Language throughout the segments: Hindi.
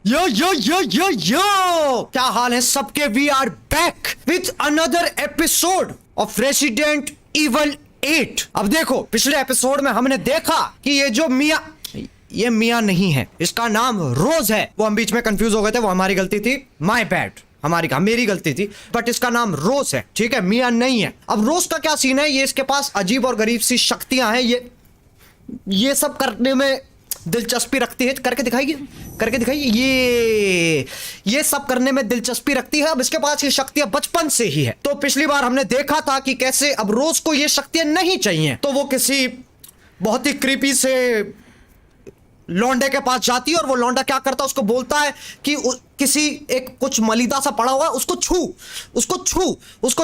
यो क्या हाल है सबके। We are back with another episode of Resident Evil 8। अब देखो, पिछले एपिसोड में हमने देखा कि ये जो मिया, ये मिया नहीं है, इसका नाम रोज है। वो हम बीच में कंफ्यूज हो गए थे, वो हमारी गलती थी, माय बैड, मेरी गलती थी। बट इसका नाम रोज है, ठीक है, मिया नहीं है। अब रोज का क्या सीन है, ये इसके पास अजीब और गरीब सी शक्तियां हैं। ये सब करने में दिलचस्पी रखती है। करके दिखाइए। ये सब करने में दिलचस्पी रखती है। अब इसके पास ये शक्तियां बचपन से ही है। तो पिछली बार हमने देखा था कि कैसे अब रोज को ये शक्तियां नहीं चाहिए, तो वो किसी बहुत ही क्रीपी से लौंडे के पास जाती है और वो लौंडा क्या करता है, उसको बोलता है कि किसी एक कुछ मलिदा सा पड़ा हुआ है, उसको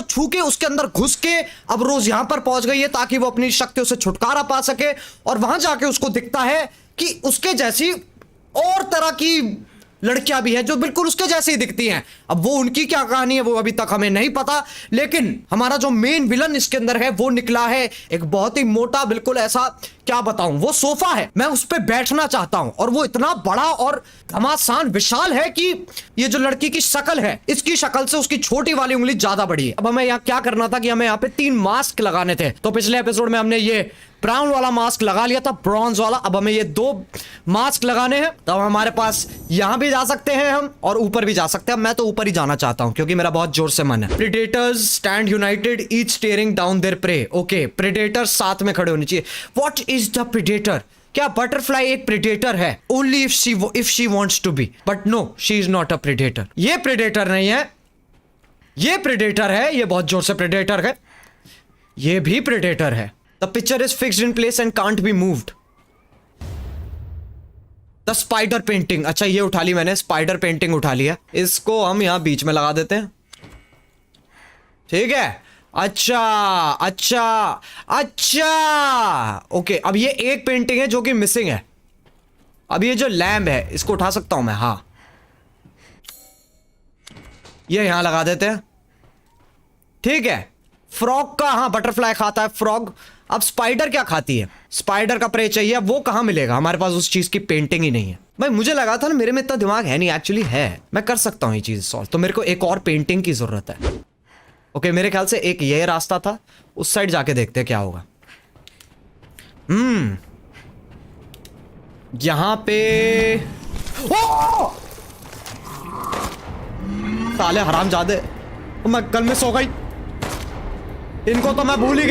छू के उसके अंदर घुस के अब रोज यहां पर पहुंच गई है ताकि वो अपनी शक्तियों से छुटकारा पा सके। और वहां जाके उसको दिखता है कि उसके जैसी और तरह की लड़कियां भी हैं जो बिल्कुल उसके जैसे ही दिखती हैं। अब वो उनकी क्या कहानी है वो अभी तक हमें नहीं पता, लेकिन हमारा जो मेन विलन इसके अंदर है वो निकला है एक बहुत ही मोटा, बिल्कुल ऐसा, क्या बताऊं, वो सोफा है, मैं उस पे बैठना चाहता हूं। और वो इतना बड़ा और घमासान विशाल है कि ये जो लड़की की शक्ल है, इसकी शक्ल से उसकी छोटी वाली उंगली ज्यादा बड़ी है। अब हमें यहाँ क्या करना था कि हमें यहाँ पे 3 मास्क लगाने थे। तो पिछले एपिसोड में हमने ये ब्राउन वाला मास्क लगा लिया था, ब्रॉन्ज वाला। अब हमें ये 2 मास्क लगाने हैं। तब हमारे पास यहां भी जा सकते हैं हम और ऊपर भी जा सकते हैं। मैं तो ऊपर ही जाना चाहता हूं क्योंकि मेरा बहुत जोर से मन है। Predators stand united, each staring down their prey. Okay, predators साथ में खड़े होने चाहिए। What is the predator? क्या बटरफ्लाई एक प्रेडेटर है? Only if she wants to be, but no, she is not a predator. ये प्रेडेटर नहीं है, ये प्रेडेटर है। ये बहुत जोर से प्रेडेटर है, ये भी प्रेडेटर है। The picture is fixed in place and can't be moved. The spider painting. अच्छा, ये उठा ली मैंने, स्पाइडर पेंटिंग उठा लिया। इसको हम यहां बीच में लगा देते हैं, ठीक है। अच्छा ओके। अब ये एक पेंटिंग है जो कि मिसिंग है। अब ये जो लैम्प है, इसको उठा सकता हूं मैं, हाँ, ये यहां लगा देते हैं, ठीक है। फ्रॉग का, हाँ, बटरफ्लाई खाता है फ्रॉग। अब स्पाइडर क्या खाती है? स्पाइडर का प्रे चाहिए। वो कहां मिलेगा? हमारे पास उस चीज की पेंटिंग ही नहीं है। भाई मुझे लगा था ना, मेरे में इतना दिमाग है नहीं, एक्चुअली है, मैं कर सकता हूं ये चीज सॉल्व। तो मेरे को एक और पेंटिंग की जरूरत है। ओके, मेरे ख्याल से एक ये रास्ता था, उस साइड जाके देखते हैं क्या होगा। यहां पे साले हरामजादे, मैं कल में सो गई। इनको तो मैं भूल ही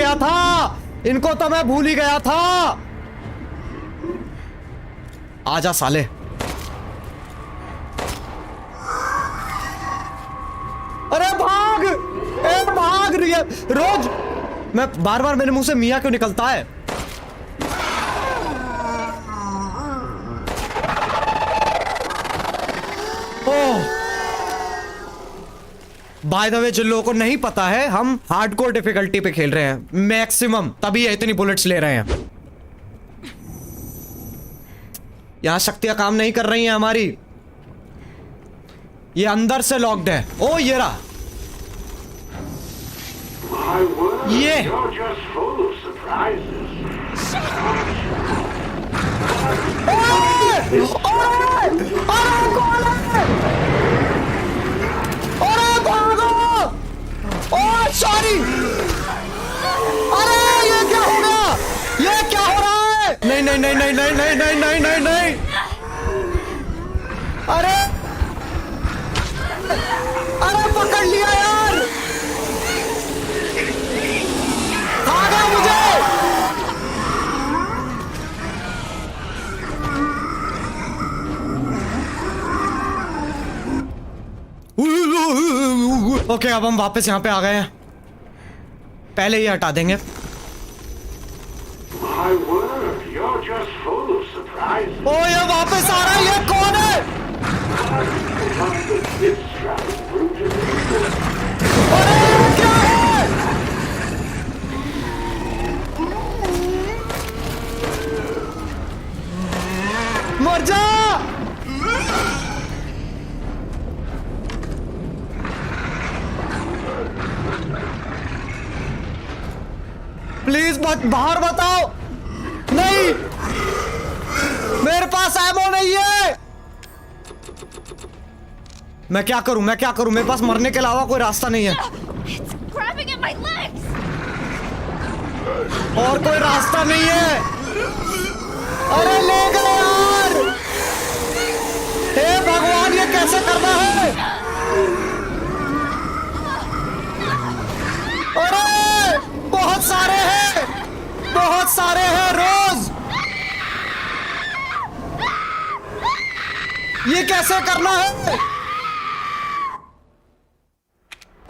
गया था, आजा साले। अरे भाग रही है रोज। मैं बार मेरे मुंह से मिया क्यों निकलता है? बाय द वे, जिन लोगों को नहीं पता है, हम हार्डकोर डिफिकल्टी पे खेल रहे हैं, मैक्सिमम, तभी इतनी बुलेट्स ले रहे हैं। यहां शक्तियां काम नहीं कर रही हैं हमारी, ये अंदर से लॉक्ड है। ओ ये रहा, ये सॉरी। अरे ये क्या हो गया? ये क्या हो रहा है? नहीं। अरे पकड़ लिया यार, आ गया मुझे। ओके, अब हम वापस यहां पे आ गए हैं। पहले ये हटा देंगे। ओ ये वापस आ रहा है, ये कौन है? अरे क्या है? मर जा। प्लीज मत, बाहर बताओ। नहीं, मेरे पास एमो नहीं है। मैं क्या करूं, मैं क्या करूं? मेरे पास मरने के अलावा कोई रास्ता नहीं है। It's grabbing at my legs. और कोई रास्ता नहीं है। अरे ले गए यार। हे भगवान, ये कैसे करना है? अरे बहुत सारे हैं, बहुत सारे हैं रोज। ये कैसे करना है?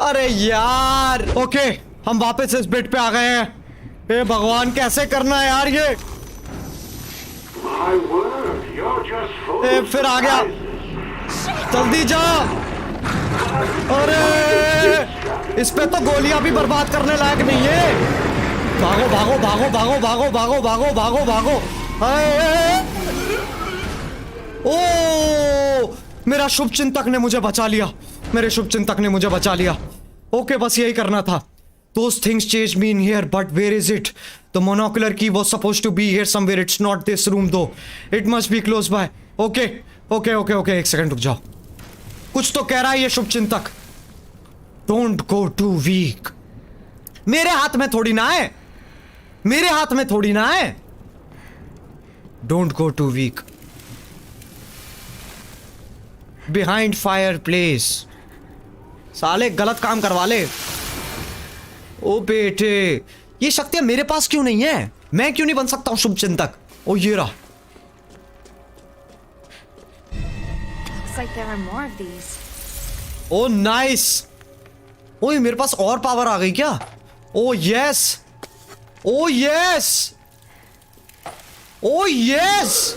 अरे यार। ओके, हम वापस इस बेट पे आ गए हैं। हे भगवान, कैसे करना है यार ये? ए, फिर आ गया। जल्दी जा। अरे इस पे तो गोलियां भी बर्बाद करने लायक नहीं है। भागो भागो भागो भागो भागो भागो भागो भागो भागो। ओ, मेरा शुभ चिंतक ने मुझे बचा लिया। मेरे शुभ चिंतक ने मुझे बचा लिया। ओके, बस यही करना था। Those things chased me in here, but where is it? The monocular key was supposed to be here somewhere. It's not this room though. It must be close by. Okay, okay, okay, okay. एक सेकंड रुक जाओ। कुछ तो कह रहा है ये शुभ चिंतक। Don't go too weak. मेरे हाथ में थोड़ी ना है, मेरे हाथ में थोड़ी ना है। Don't go too weak. Behind fireplace. साले गलत काम करवा ले। ओ बेटे, ये शक्तियां मेरे पास क्यों नहीं है? मैं क्यों नहीं बन सकता हूं शुभ चिंतक? ओ ये रहा। Looks like there are more of these. Oh nice. ओए मेरे पास और पावर आ गई क्या? Oh yes, oh yes, oh yes.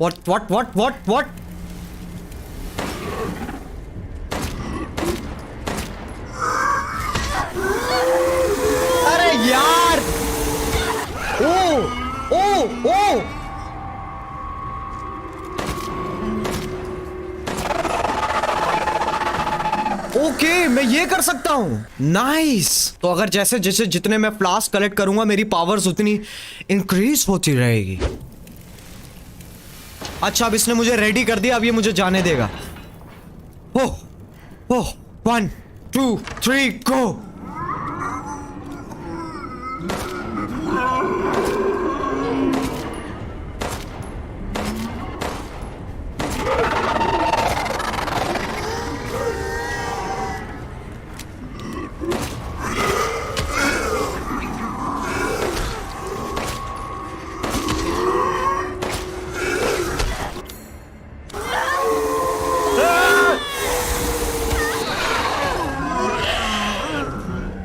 What what what what what? अरे यार। ओ ओ ओ, ओके, मैं ये कर सकता हूं। नाइस। तो अगर जैसे जैसे जितने मैं फ्लास्क कलेक्ट करूंगा मेरी पावर्स उतनी इंक्रीज होती रहेगी। अच्छा, अब इसने मुझे रेडी कर दिया, अब ये मुझे जाने देगा। ओह ओह, 1 2 3 गो।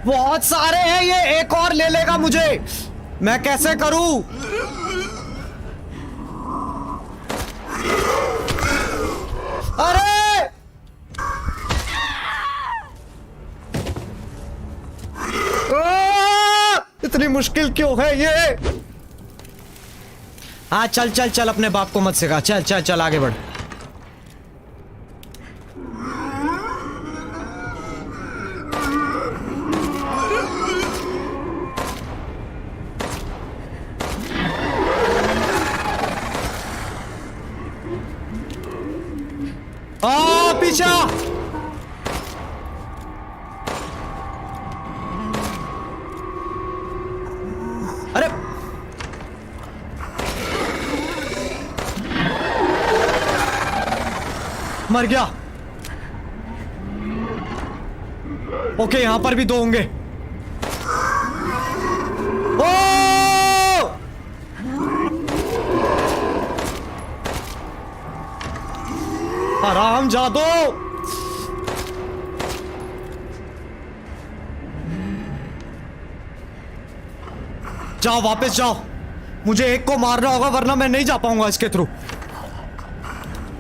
बहुत सारे हैं, ये एक और ले लेगा मुझे। मैं कैसे करूं? अरे इतनी मुश्किल क्यों है ये? हाँ चल चल चल, अपने बाप को मत सिखा। चल चल चल, आगे बढ़। पीछे। अरे मर गया। ओके, यहां पर भी 2 होंगे। ओ आराम जादो। जाओ, वापस जाओ। मुझे एक को मारना होगा वरना मैं नहीं जा पाऊंगा इसके थ्रू।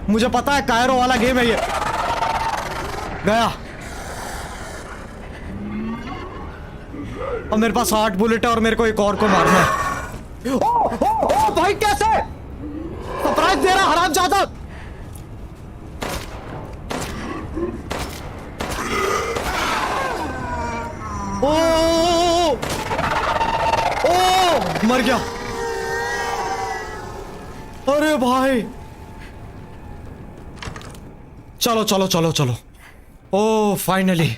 मुझे पता है कायरो वाला गेम है ये। गया। और मेरे पास 8 बुलेट है और मेरे को एक और को मारना है। ओ भाई, कैसे सरप्राइज दे रहा हरामजादा। ओ ओ, मर गया। चलो चलो चलो चलो। ओ फाइनली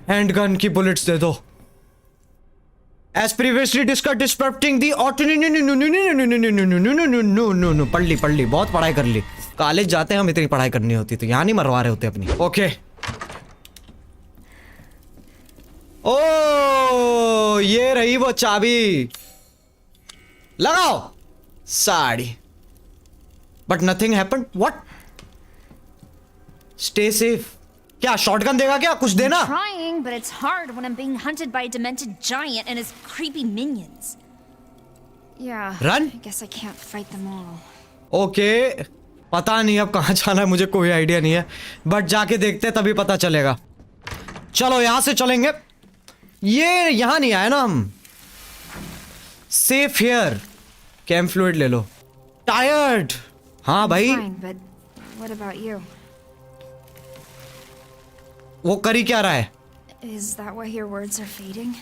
हैंड गन की बुलेट्स दे दो। एज प्रीवियसली डिस्कस डिस्टर्बिंग दी नो पढ़ ली बहुत पढ़ाई कर ली। कॉलेज जाते हैं हम, इतनी पढ़ाई करनी होती तो यहाँ नहीं मरवा रहे होते अपनी। ओके ओ ये रही वो चाबी, लगाओ sari. But nothing happened. What? Stay safe. क्या शॉटगन देगा क्या? कुछ देना। Trying, but it's hard when I'm being hunted by a demented giant and his creepy minions. Yeah. Run? I guess I can't fight them all. Okay पता नहीं अब कहाँ जाना है, मुझे कोई आइडिया नहीं है, बट जाके देखते तभी पता चलेगा। चलो यहां से चलेंगे। ये यहां नहीं आए ना हम। Safe here. कैम फ्लूइड ले लो। टायर्ड। हाँ भाई। Fine, but what about you? वो करी क्या रहा है? Is that why your words are fading?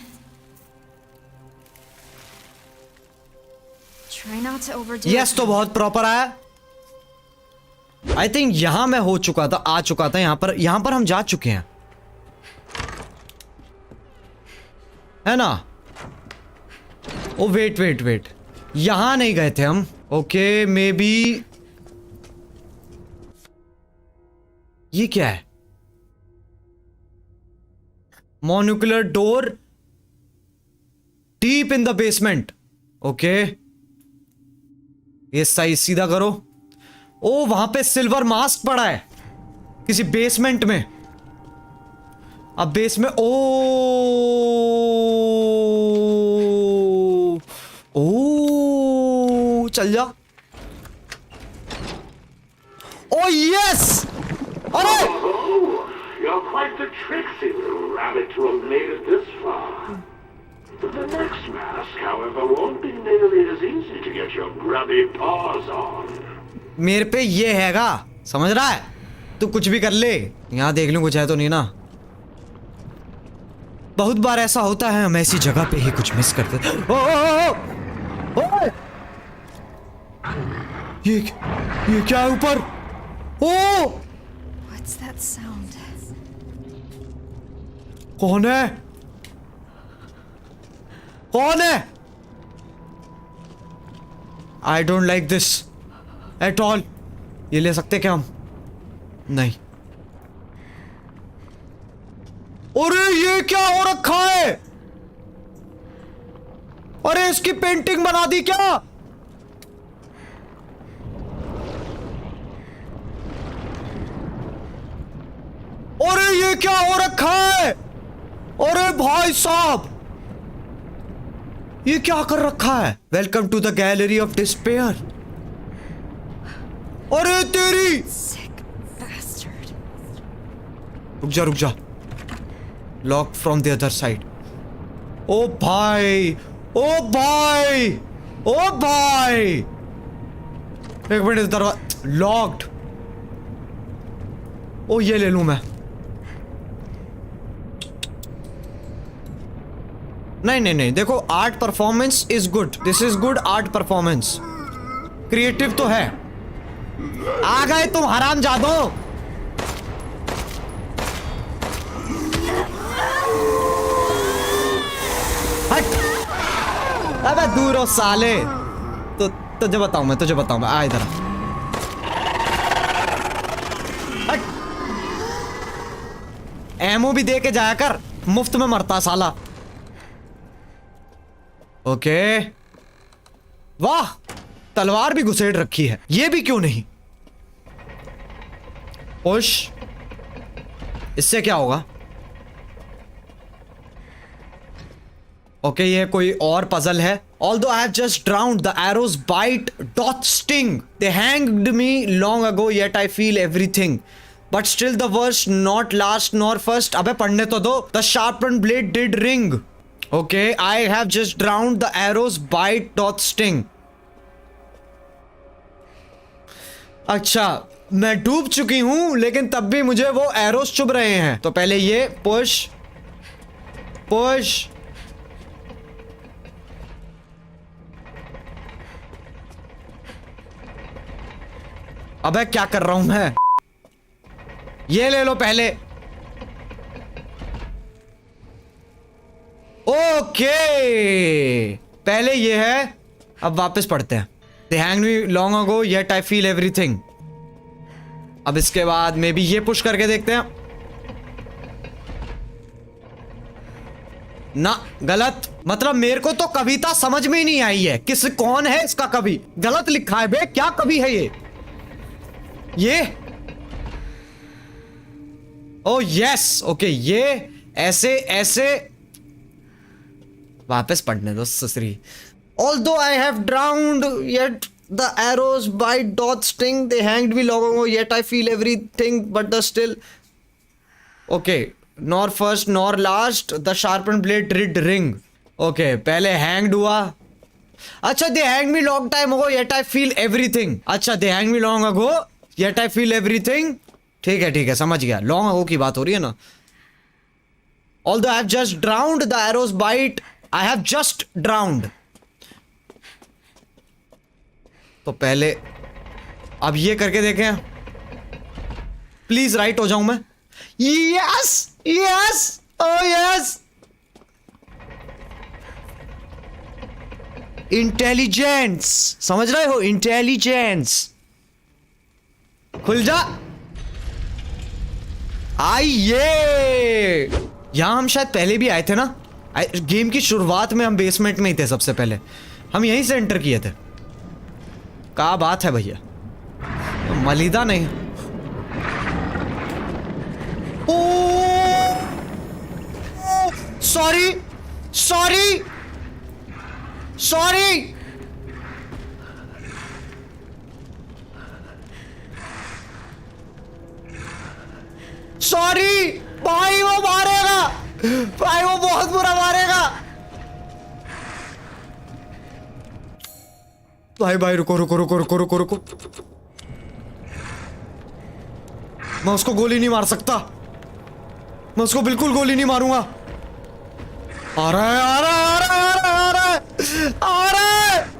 Try not to overdo yes it. तो बहुत प्रॉपर आया। आई थिंक यहां मैं हो चुका था, आ चुका था यहां पर हम जा चुके हैं, है ना? ओ वेट वेट वेट, यहां नहीं गए थे हम। ओके मे बी ये क्या है? Monocular door deep in the basement. Okay ये सही सीधा करो। ओ वहां पे सिल्वर मास्क पड़ा है किसी बेसमेंट में। अब बेस में ओ चल जा। ओ यस। अरे You're quite the tricksy little rabbit to have made it this far. The next mask, however, won't be nearly as easy to get your grubby paws on. मेरे पे ये हैगा, समझ रहा है? तू कुछ भी कर ले। यहां देख लूं कुछ है तो नहीं ना। बहुत बार ऐसा होता है, हम ऐसी जगह पे ही कुछ मिस करते। ओ, ओ, ओ, ओ, ये क्या है ऊपर? ओ What's that sound? कौन है? कौन है? I don't like this at all. ये ले सकते क्या हम? नहीं। अरे ये क्या हो रखा है? अरे इसकी पेंटिंग बना दी क्या? अरे ये क्या हो रखा है? अरे भाई साहब ये क्या कर रखा है? Welcome to the gallery of despair. अरे तेरी। Sick bastard. रुक जा। Lock from the other side. ओ भाई ओ भाई ओ भाई, एक मिनट, दरवाजा लॉक्ड। ओ ये ले लूं मैं। नहीं देखो, art performance is good. This is good art performance. Creative तो है। आ गए तुम हरामजादो। हट। अबे दूर हो साले। तो तुझे बताऊं मैं आ इधर। हट। एमओ भी दे के जाया कर, मुफ्त में मरता साला। ओके वाह, तलवार भी घुसेड़ रखी है। ये भी क्यों नहीं? पुश। इससे क्या होगा? ओके ये कोई और पजल है। Although I have just drowned, the arrows bite doth sting. They hanged me long ago, yet I feel everything. But still the worst, not last nor first. अबे पढ़ने तो दो। The sharpened blade did ring. Okay, I have just drowned, the arrows bite doth sting. अच्छा मैं डूब चुकी हूं, लेकिन तब भी मुझे वो एरोस चुभ रहे हैं। तो पहले ये पुश पुश। अबे क्या कर रहा हूं मैं? ये ले लो पहले। ओके, पहले ये है, अब वापस पढ़ते हैं। They hanged me long ago, yet I feel everything। अब इसके बाद मे बी ये पुश करके देखते हैं। ना, गलत। मतलब मेरे को तो कविता समझ में ही नहीं आई है। कौन है इसका कवि? गलत लिखा है बे, क्या कवि है ये? ओ यस, ओके, ये ऐसे ऐसे वापस पढ़ने दो ससरी। Although I have drowned, yet the arrows bite doth sting. They hanged me long ago, yet I feel everything but the still. Okay, nor first nor last, the sharpened blade did ring. Okay, पहले hanged हुआ। अच्छा, they hanged me long time ago, yet I feel everything. अच्छा, they hanged me long ago, yet I feel everything. ठीक है, समझ गया। long ago की बात हो रही है ना। Although I have just drowned, the arrows bite. I have just drowned. तो पहले अब ये करके देखें। प्लीज राइट हो जाऊं मैं। Yes yes, oh yes. Intelligence, समझ रहे हो? इंटेलिजेंस। खुल जा। आइए, यहां हम शायद पहले भी आए थे ना। गेम की शुरुआत में हम बेसमेंट में ही थे। सबसे पहले हम यहीं से एंटर किए थे। क्या बात है भैया, मलिदा नहीं। ओ सॉरी सॉरी सॉरी, सॉरी भाई, वो मारेगा भाई, वो बहुत बुरा मारेगा भाई। रुको रुको रुको रुको रुको रुको, मैं उसको गोली नहीं मार सकता। मैं उसको बिल्कुल गोली नहीं मारूंगा। आ रहा है, आ रहा है, आ रहा है, आ रहा है, आ रहा है।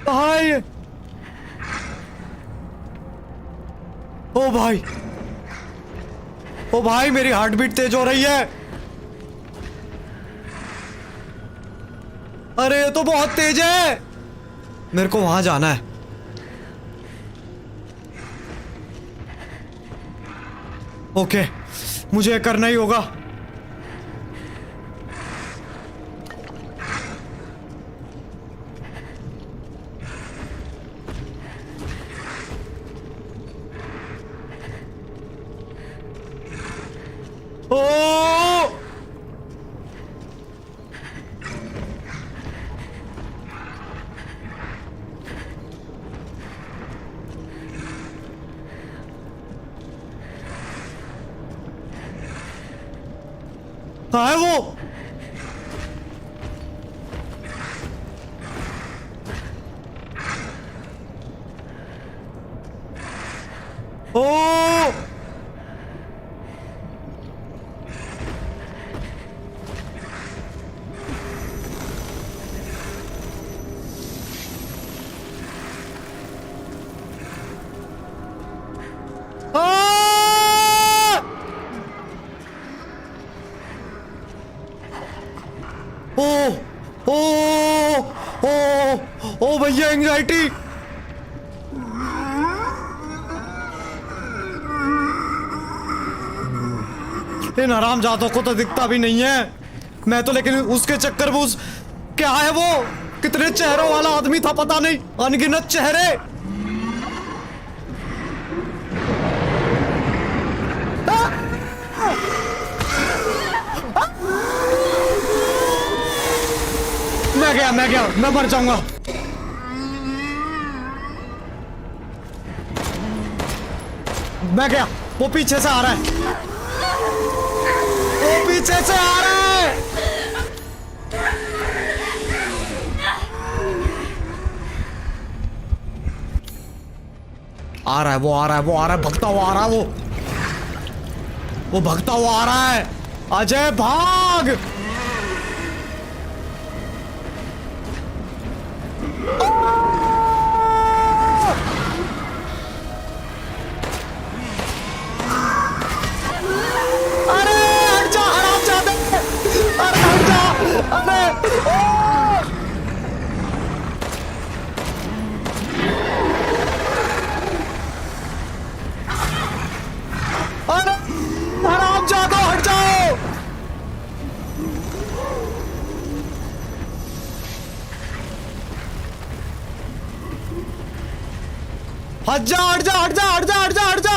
भाई, ओ भाई, ओ भाई, मेरी हार्ट बीट तेज हो रही है। अरे ये तो बहुत तेज है। मेरे को वहां जाना है। ओके, मुझे करना ही होगा। ओ कहाँ है वो? ओ ओ भैया, एंग्जाइटी। इन हरामजादों को तो दिखता भी नहीं है। मैं तो लेकिन उसके चक्कर में उस क्या है वो, कितने चेहरों वाला आदमी था पता नहीं, अनगिनत चेहरे। मैं गया, मैं मर जाऊंगा। मैं गया, वो पीछे से आ रहा है, वो पीछे से आ रहा है। आ रहा है, वो आ रहा है, वो आ रहा है, भगता हुआ आ रहा है, वो भगता हुआ आ रहा है। अजय भाग। अरे हट जा हरामजादे, अरे हट जा, अरे अरे हरामजादो हट जाओ। हट जा हट जा हट जा हट जा हट जा हट जा,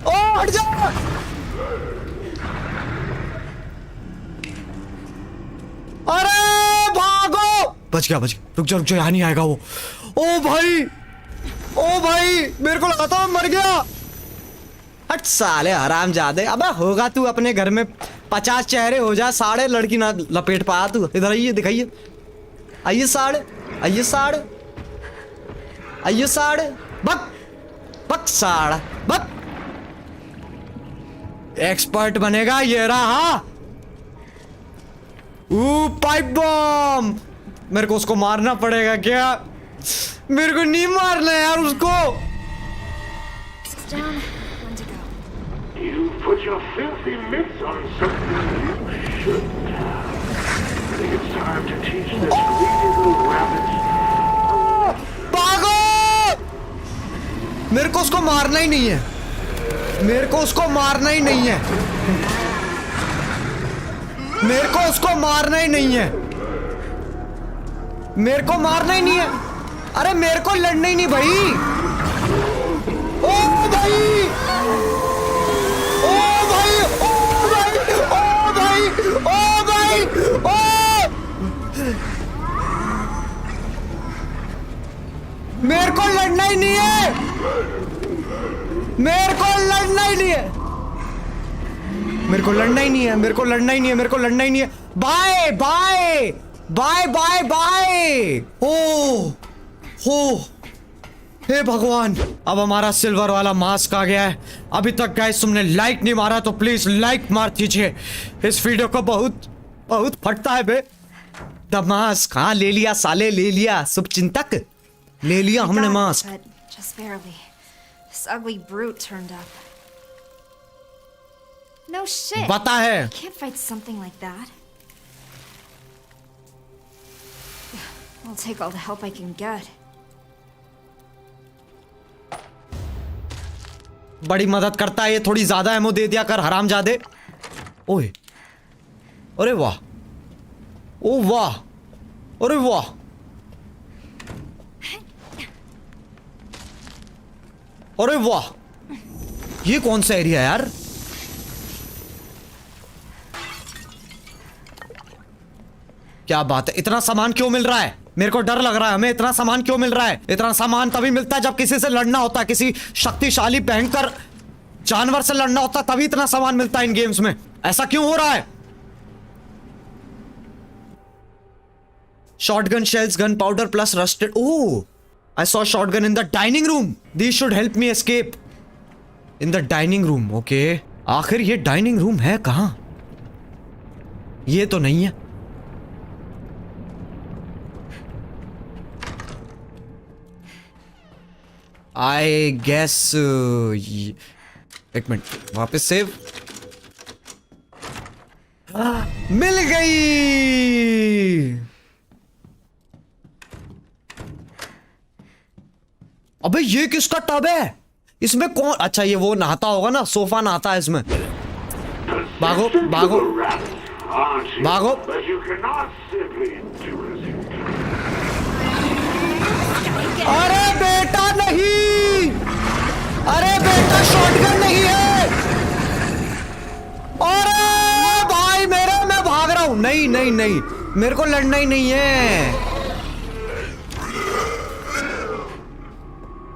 ओ हट जा। अरे भागो, बच गया बच गया, रुक जा यहाँ नहीं आएगा वो। ओ भाई मेरे को लगा था मर गया। हट साले हरामजादे, अबे होगा तू अपने घर में 50 चेहरे हो जा, साढ़े लड़की ना लपेट पा तू। इधर आइए, दिखाइए, आइए साढ़े, आइए साढ़े, आइए साढ़े, बक बक साढ़ा बक। एक्सपर्ट बनेगा ये रहा। पाइप बम, मेरे को उसको मारना पड़ेगा क्या? मेरे को नहीं मारना यार उसको। Down. When to go? You put your filthy mitts on something you shouldn't have. I think it's time to teach this greedy little rabbit. भागो, मेरे को उसको मारना ही नहीं है, मेरे को उसको मारना ही नहीं है, मेरे को उसको मारना ही नहीं है, मेरे को मारना ही नहीं है। अरे मेरे को लड़ना ही नहीं भाई। ओ भाई, ओ भाई, ओ भाई, ओ भाई, ओ भाई, ओ मेरे को लड़ना ही नहीं है, मेरे को लड़ना ही नहीं है, मेरे को लड़ना ही नहीं है, मेरे को लड़ना ही नहीं है, मेरे को लड़ना ही नहीं है। Bye bye bye bye bye. हो हे भगवान, अब हमारा सिल्वर वाला मास्क आ गया है। अभी तक गाइस तुमने लाइक नहीं मारा तो प्लीज लाइक मार दीजिए, इस वीडियो को बहुत बहुत फटता है बे। द मास्क, हाँ ले लिया साले, ले लिया, शुभचिंतक ले लिया I हमने got it, mask. but just barely. This ugly brute turned up. No shit. बता है, I can't fight something like that. I'll take all the help I can get. बड़ी मदद करता है ये, थोड़ी ज्यादा एमो दे दिया कर हरामजादे। ओए, अरे वाह, ओ वाह, अरे वाह, अरे वाह, ये कौन सा एरिया है यार? क्या बात है, इतना सामान क्यों मिल रहा है? मेरे को डर लग रहा है, हमें इतना सामान क्यों मिल रहा है? इतना सामान तभी मिलता है जब किसी से लड़ना होता है, किसी शक्तिशाली भयंकर जानवर से लड़ना होता है, तभी इतना सामान मिलता है इन गेम्स में। ऐसा क्यों हो रहा है? Shotgun shells, gun powder plus rusted. Oh, I saw shotgun in the dining room. These should help me escape. In the dining room, okay. आखिर ये डाइनिंग रूम है कहां? ये तो नहीं है। I guess एक मिनट, वापस सेव। मिल गई। अबे ये किसका टब है? इसमें कौन? अच्छा ये वो नहाता होगा ना, सोफा नहाता है इसमें। भागो भागो भागो। But you cannot simply do as you अरे बेटा नहीं, अरे बेटा शॉटगन नहीं है। अरे भाई मेरे, मैं भाग रहा हूं। नहीं नहीं नहीं, मेरे को लड़ना ही नहीं है।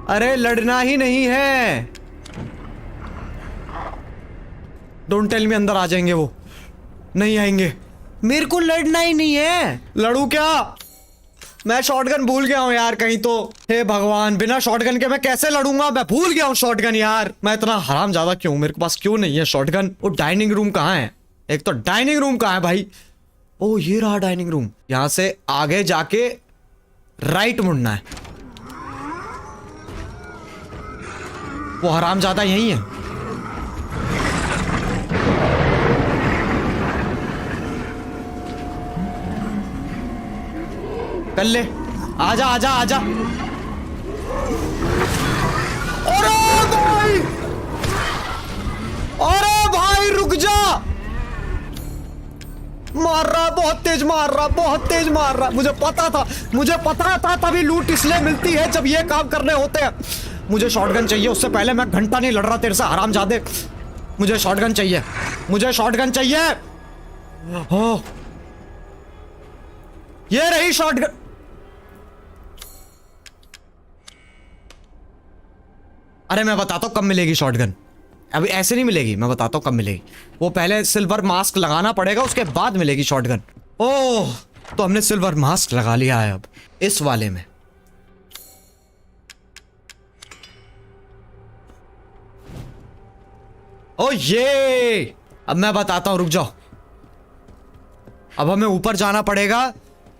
अरे लड़ना ही नहीं है। डोंट टेल मी अंदर आ जाएंगे वो, नहीं आएंगे। मेरे को लड़ना ही नहीं है। लड़ू क्या? मैं शॉटगन भूल गया हूँ यार कहीं तो। हे भगवान, बिना शॉटगन के मैं कैसे लड़ूंगा? मैं भूल गया हूँ शॉटगन यार। मैं इतना हरामजादा क्यों? मेरे पास क्यों नहीं है शॉटगन? वो डाइनिंग रूम कहाँ है? एक तो डाइनिंग रूम कहाँ है भाई? ओ ये रहा डाइनिंग रूम। यहां से आगे जाके राइट मुड़ना है। वो हरामजादा यही है। कर ले, आजा आजा आजा। अरे भाई रुक जा। मार रहा, बहुत तेज मार रहा, बहुत तेज मार रहा। मुझे पता था तभी लूट इसलिए मिलती है जब ये काम करने होते हैं। मुझे शॉटगन चाहिए, उससे पहले मैं घंटा नहीं लड़ रहा तेरे से हरामजादे। मुझे शॉटगन चाहिए, मुझे शॉटगन चाहिए। हो ये रही शॉटगन। अरे मैं बताता हूं कब मिलेगी शॉटगन। अभी ऐसे नहीं मिलेगी, मैं बताता हूं कब मिलेगी। वो पहले सिल्वर मास्क लगाना पड़ेगा, उसके बाद मिलेगी शॉटगन। ओह, तो हमने सिल्वर मास्क लगा लिया है अब इस वाले में। ओ ये, अब मैं बताता हूं, रुक जाओ। अब हमें ऊपर जाना पड़ेगा।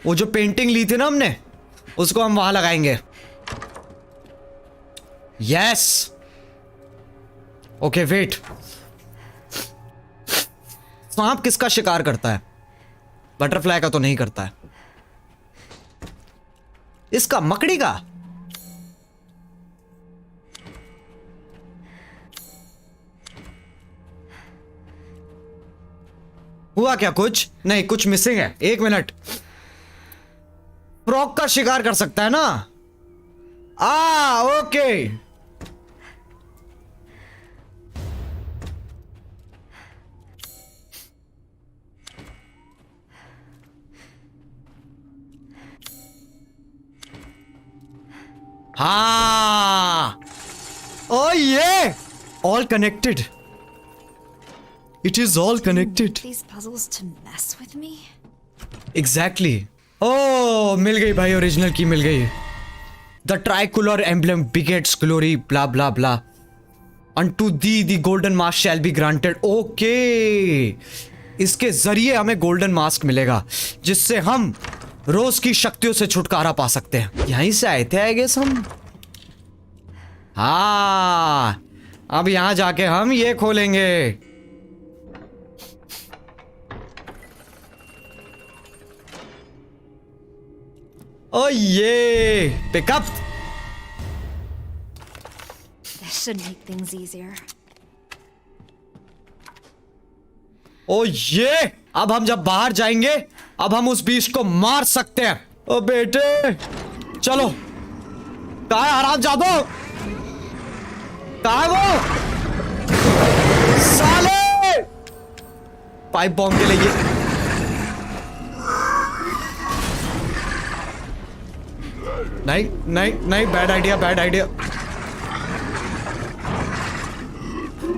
वो जो पेंटिंग ली थी ना हमने, उसको हम वहां लगाएंगे। Yes, okay wait. सांप किसका शिकार करता है? बटरफ्लाई का तो नहीं करता है। इसका, मकड़ी का। हुआ क्या? कुछ नहीं, कुछ मिसिंग है। एक मिनट। फ्रॉग का शिकार कर सकता है ना? ओके। हाँ, ओ ये all connected. It is all connected. These puzzles to mess with me? Exactly. Oh, मिल गई भाई, ओरिजिनल की मिल गई। The tricolor emblem begets glory, blah blah blah. Unto thee the golden mask shall be granted. Okay. इसके जरिए हमें गोल्डन मास्क मिलेगा, जिससे हम रोज की शक्तियों से छुटकारा पा सकते हैं। यहीं से आए थे आई गेस हम। हाँ, अब यहां जाके हम ये खोलेंगे। ओ ये pickup. This should make things easier. ओ ये, अब हम जब बाहर जाएंगे, अब हम उस बीस्ट को मार सकते हैं। ओ बेटे चलो। कहाँ है हरामजादो? कहाँ है वो? साले पाइप बॉम्ब के लिए। नहीं नहीं नहीं, bad idea, bad idea,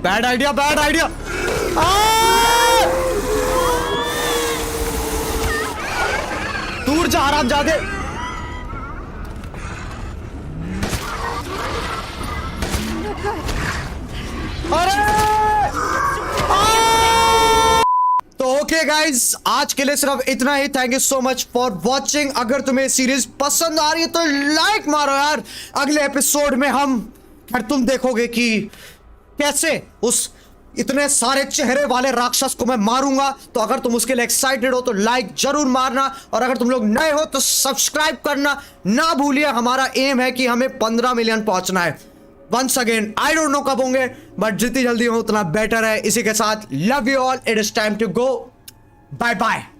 bad idea, bad idea. दूर जा हरामजादे। अरे तो ओके गाइज, आज के लिए सिर्फ इतना ही। Thank you so much for watching. अगर तुम्हें सीरीज पसंद आ रही है तो लाइक मारो यार। अगले एपिसोड में हम, फिर तुम देखोगे कि कैसे उस इतने सारे चेहरे वाले राक्षस को मैं मारूंगा। तो अगर तुम उसके लिए एक्साइटेड हो तो लाइक जरूर मारना, और अगर तुम लोग नए हो तो सब्सक्राइब करना ना भूलिए। हमारा एम है कि हमें 15 मिलियन पहुंचना है। Once again I don't know कब होंगे, बट जितनी जल्दी हो उतना बेटर है। इसी के साथ love you all, it is time to go, bye bye.